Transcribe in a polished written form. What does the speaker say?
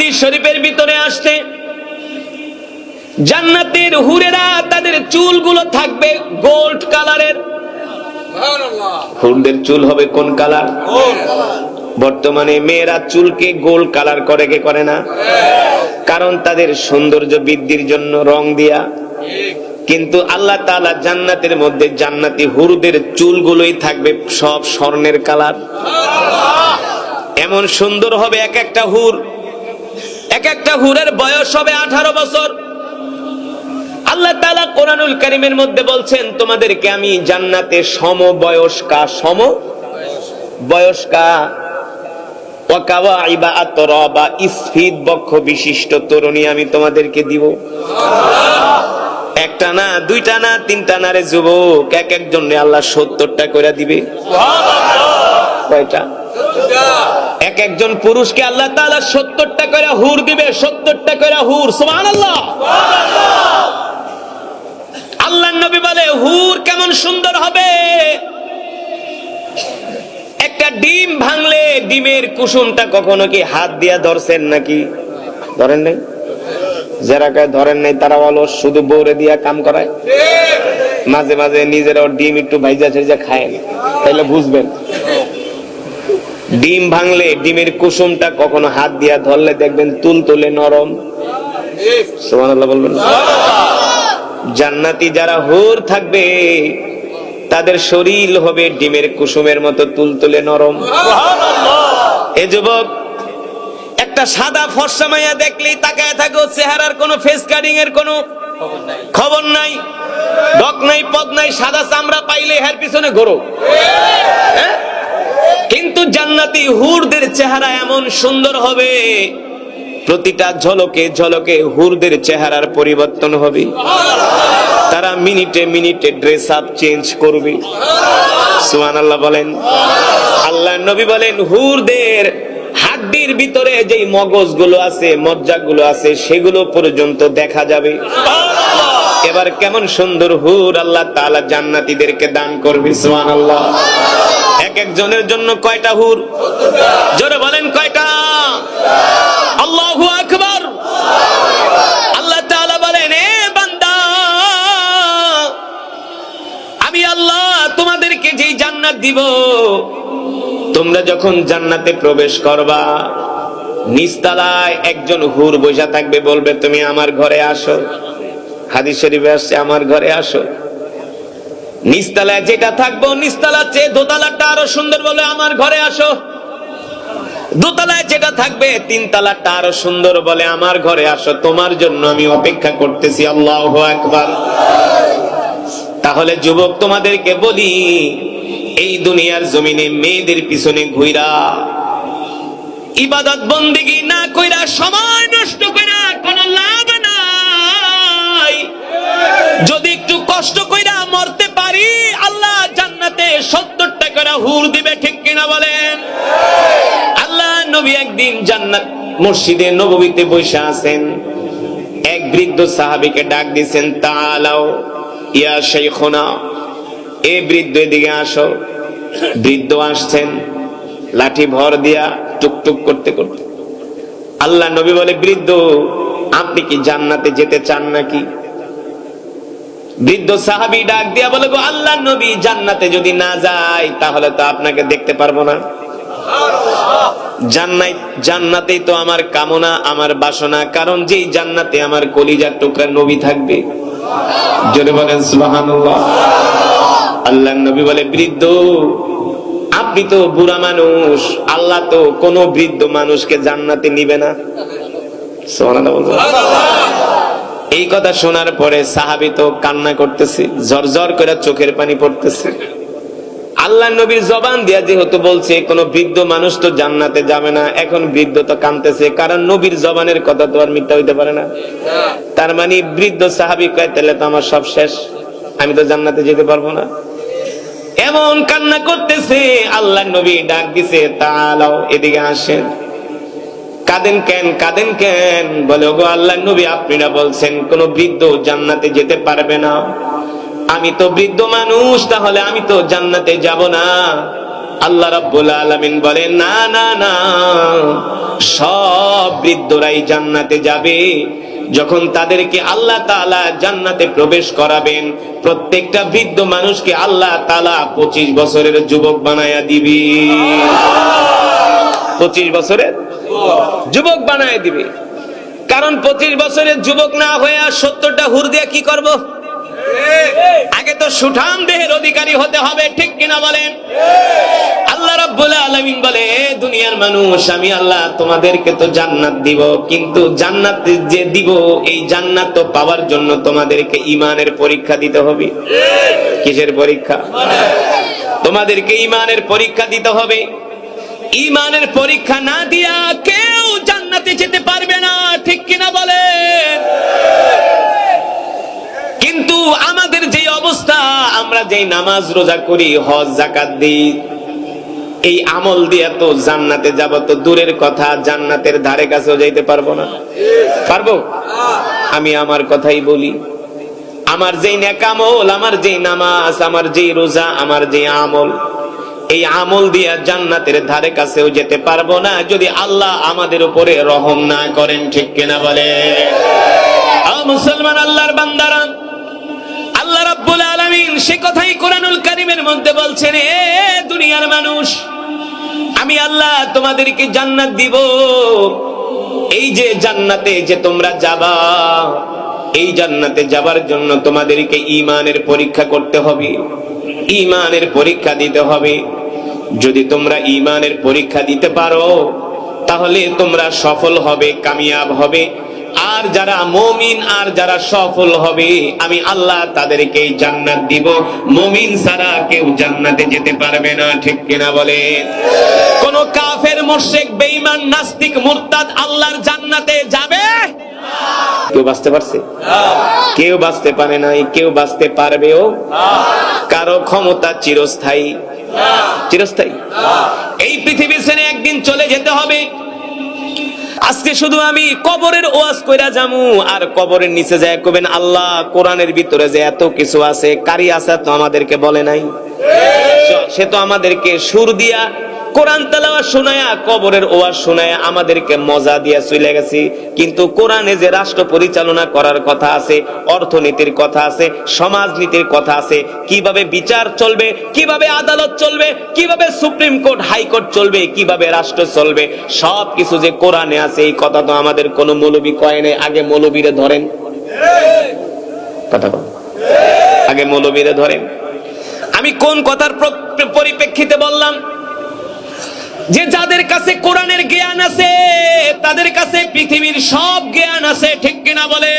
হাদিস শরীফের ভিতরে আসছে জান্নাতের হুরেরা তাদের চুলগুলো থাকবে গোল্ড কালারের। হুরদের চুল হবে কোন কালার? বর্তমানে মেয়েরা চুলকে গোল্ড কালার করে কে করে না? কারণ তাদের সৌন্দর্য বৃদ্ধির জন্য রং দিয়া। কিন্তু আল্লাহ তাআলা জান্নাতের মধ্যে জান্নাতি হুরদের চুলগুলোই থাকবে সব স্বর্ণের কালার। এমন সুন্দর হবে এক একটা হুর, এক একটা হুরের বয়স হবে 18 বছর। আল্লাহ তাআলা কোরআনুল কারীমের মধ্যে বলছেন তোমাদেরকে আমি জান্নাতে সমবয়স্কা ওয়াকাওয়াইবা আতরাবা ইসফিদ বক্ষ বিশিষ্ট তরুণী আমি তোমাদেরকে দিব। একটা না, দুইটা না, তিনটা না রে যুবক, এক একজনে আল্লাহ 70টা করে দিবে। কয়টা? এক একজন পুরুষকে আল্লাহ তাআলা 70টা করে হুর দিবে, 70টা করে হুর। সুবহানাল্লাহ। আল্লাহর নবী বলে হুর কেমন সুন্দর হবে। একটা ডিম ভাঙলে ডিমের কুসুমটা কখনো কি হাত দিয়া ধরছেন নাকি? ধরেন নাই? যারা ধরেন নাই তারা অলস, শুধু বউরে দিয়া কাম করায়। মাঝে মাঝে নিজেরাও ডিম একটু ভাইজা ঠাইজা খায়, তাইলে বুঝবেন। ডিম ভাঙলে ডিমের কুসুমটা কখনো হাত দিয়া ধরলে দেখবেন তুলতুলে নরম। সুবহানাল্লাহ বলবেন। জান্নাতি যারা হুর থাকবে তাদের শরীর হবে ডিমের কুসুমের মতো তুলতুলে নরম। এ যুবক, একটা সাদা ফর্সা মাইয়া দেখলেই তাকায় থাকো, চেহারার কোনো ফেস কাটিং এর কোনো খবর নাই, ডক নাই, পদ নাই, সাদা চামড়া পাইলে এর পিছনে ঘোরো। কিন্তু জান্নাতি হুরদের চেহারা এমন সুন্দর হবে, প্রতিটা ঝলকে ঝলকে হুরদের চেহারার পরিবর্তন হবে। তারা মিনিটে মিনিটে ড্রেস আপ চেঞ্জ করবে। সুবহানাল্লাহ বলেন। আল্লাহর নবী বলেন হুরদের হাড্ডির ভিতরে যেই মগজগুলো আছে, মজ্জাগুলো আছে, সেগুলো পর্যন্ত দেখা যাবে। এবার কেমন সুন্দর হুর আল্লাহ তাআলা জান্নাতীদেরকে দান করবে। সুবহানাল্লাহ। এক একজনের জন্য কয়টা হুর? জোরে বলেন কয়টা? আল্লাহু আকবার। আল্লাহ তাআলা বলেন এ বান্দা, আমি আল্লাহ তোমাদেরকে যেই জান্নাত দিব, তোমরা যখন জান্নাতে প্রবেশ করবা নিচতলায় একজন হুর বসা থাকবে, বলবে তুমি আমার ঘরে আসো। হাদিস শরীফে আসছে আমার ঘরে আসো। নিচতলায় যেটা থাকবো, নিচতলার চেয়ে দোতলাটা আরো সুন্দর, বলে আমার ঘরে আসো। দোতলায় যেটা থাকবে তিনতলাটা আরো সুন্দর, বলে আমার ঘরে আসো, তোমার জন্য আমি অপেক্ষা করতেছি। আল্লাহু আকবার। তাহলে যুবক তোমাদেরকে বলি, এই দুনিয়ার জমিনে মেয়েদের পিছনে ঘুইরা ইবাদত বন্দেগী না কইরা, সময় নষ্ট কইরা কোনো লাভ নাই। যদি একটু কষ্ট কইরা মরতে পারি, আল্লাহ জান্নাতে 70টা করে হুর দিবে। ঠিক কিনা বলেন? আল্লাহ নবী একদিন জান্নাত মসজিদে নববীতে বসে আছেন, এক বৃদ্ধ সাহাবীকে ডাক দিয়েছেন, তাআলাও ইয়া শাইখুনা, এ বৃদ্ধ এদিকে আসো। বৃদ্ধ আসছেন লাঠি ভর দিয়া টুকটুক করতে করতে। আল্লাহ নবী বলে, বৃদ্ধ আপনি কি জান্নাতে যেতে চান নাকি? বৃদ্ধ সাহাবী ডাক দিয়া বলে, গো আল্লাহ নবী, জান্নাতে যদি না যাই তাহলে তো আপনাকে দেখতে পারবো না। জান্নাতেই তো আমার কামনা, আমার বাসনা, কারণ যেই জান্নাতে আমার কলিজার টুকরা নবী থাকবে। জোরে বলেন সুবহানাল্লাহ। আল্লাহ নবী বলে, বৃদ্ধ আপনি তো বুড়া মানুষ, আল্লাহ তো কোন বৃদ্ধ মানুষকে জান্নাতে নিবে না। সুবহানাল্লাহ বলুন। এই কথা শোনার পরে সাহাবী তো কান্না করতেছে, ঝরঝর করে চোখের পানি পড়তেছে। আল্লাহ নবীর জবান দিয়া যেহেতু বলছে কোন বৃদ্ধ মানুষ তো জান্নাতে যাবে না, এখন বৃদ্ধ তো কাঁদতেছে, কারণ নবীর জবানের কথা তো আর মিথ্যা হইতে পারে না। তার মানে বৃদ্ধ সাহাবী কয়, তাহলে তো আমার সব শেষ, আমি তো জান্নাতে যেতে পারবো না। এমন কান্না করতেছে। আল্লাহ নবী ডাক দিছে, তাআলাও এদিকে আসেন। কাঁদেন কেন, কাঁদেন কেন? বলে, গো আল্লাহ নবী, আপনি না বলছেন কোন বৃদ্ধ জান্নাতে যেতে পারবে না? আমি তো বৃদ্ধ মানুষ, তাহলে আমি তো জান্নাতে যাব না। আল্লাহ রাব্বুল আলামিন বলেন, না না না, সব বৃদ্ধরাই জান্নাতে যাবে। যখন তাদেরকে আল্লাহ তাআলা জান্নাতে প্রবেশ করাবেন, প্রত্যেকটা বৃদ্ধ মানুষকে আল্লাহ তাআলা 25 বছরের যুবক বানায়া দিবে। 25 বছরের যুবক বানায়া দিবে। কারণ 25 বছরের যুবক না হয়ে 70টা হুর দিয়ে কি করব? আগে তো সুঠাম দেহের অধিকারী হতে হবে, ঠিক কিনা বলেন? আল্লাহ রাব্বুল আলামিন বলে, দুনিয়ার মানুষ, আমি আল্লাহ তোমাদেরকে তো জান্নাত দিব, কিন্তু জান্নাত যে দিব, এই জান্নাত তো পাওয়ার জন্য তোমাদেরকে ঈমানের পরীক্ষা দিতে হবে। কিসের পরীক্ষা? তোমাদেরকে ঈমানের পরীক্ষা দিতে হবে। ঈমানের পরীক্ষা না দিয়া কেউ জান্নাতে যেতে পারবে না, ঠিক কিনা বলেন? কিন্তু আমাদের যে অবস্থা, আমরা যেই নামাজ রোজা করি, হজ যাকাত দিই, এই আমল দিয়ে তো জান্নাতে যাব তো দূরের কথা, জান্নাতের ধারে কাছেও যাইতে পারবো না। পারবো? আমি আমার কথাই বলি, আমার যেই নেক আমল, আমার যেই নামাজ, আমার যেই রোজা, আমার যেই আমল, এই আমল দিয়ে জান্নাতের ধারে কাছেও যেতে পারবো না যদি আল্লাহ আমাদের উপরে রহম না করেন, ঠিক কিনা বলে? মুসলমান, আল্লাহর বান্দারা, আল্লাহ রাব্বুল আলামিন সে কথাই কোরআনুল কারীমের মধ্যে বলছেন, এ দুনিয়ার মানুষ, আমি আল্লাহ তোমাদেরকে জান্নাত দিব। এই যে জান্নাতে যে তোমরা যাবা, এই জান্নাতে যাবার জন্য তোমাদেরকে ঈমানের পরীক্ষা করতে হবে, ঈমানের পরীক্ষা দিতে হবে। যদি তোমরা ঈমানের পরীক্ষা দিতে পারো, তাহলে তোমরা সফল হবে, কামিয়াব হবে। আর যারা মুমিন আর যারা সফল হবে, আমি আল্লাহ তাদেরকে জান্নাত দিব। মুমিন ছাড়া কেউ জান্নাতে যেতে পারবে না, ঠিক কিনা বলেন? কোন কাফের, মুশরিক, বেঈমান, নাস্তিক, মুরতাদ আল্লাহর জান্নাতে যাবে? কেউ বাঁচতে পারছে? কেউ বাঁচতে পারে নাই, কেউ বাঁচতে পারবেও? কারো ক্ষমতা চিরস্থায়ী? চিরস্থায়ী? এই পৃথিবী ছেড়ে একদিন চলে যেতে হবে। আজকে শুধু আমি কবরের ওয়াজ কইরা যামু, আর কবরের নিচে যায় কবেন, আল্লাহ কোরআনের ভিতরে যে এত কিছু আছে, কারি আছে তো আমাদেরকে বলে নাই। সে তো আমাদেরকে সুর দিয়া কোরআন তেলাওয়াত শোনায়া, কবরের ওয়াজ শোনায়া আমাদেরকে মজা দিয়া চলে গেছে। কিন্তু কোরআনে যে রাষ্ট্র পরিচালনা করার কথা আছে, অর্থনীতির কথা আছে, সমাজনীতির কথা আছে, কিভাবে বিচার চলবে, কিভাবে আদালত চলবে, কিভাবে সুপ্রিম কোর্ট, হাইকোর্ট চলবে, কিভাবে রাষ্ট্র চলবে, সবকিছু যে কোরআনে আছে, এই কথা তো আমাদের কোন মৌলবী কয় নাই। আগে মৌলবীরে ধরেন, কথা বল, আগে মৌলবীরে ধরেন। আমি কোন কথার পরিপ্রেক্ষিতে বললাম? যে যাদের কাছে কোরআনের জ্ঞান আছে, তাদের কাছে পৃথিবীর সব জ্ঞান আছে, ঠিক কিনা বলে?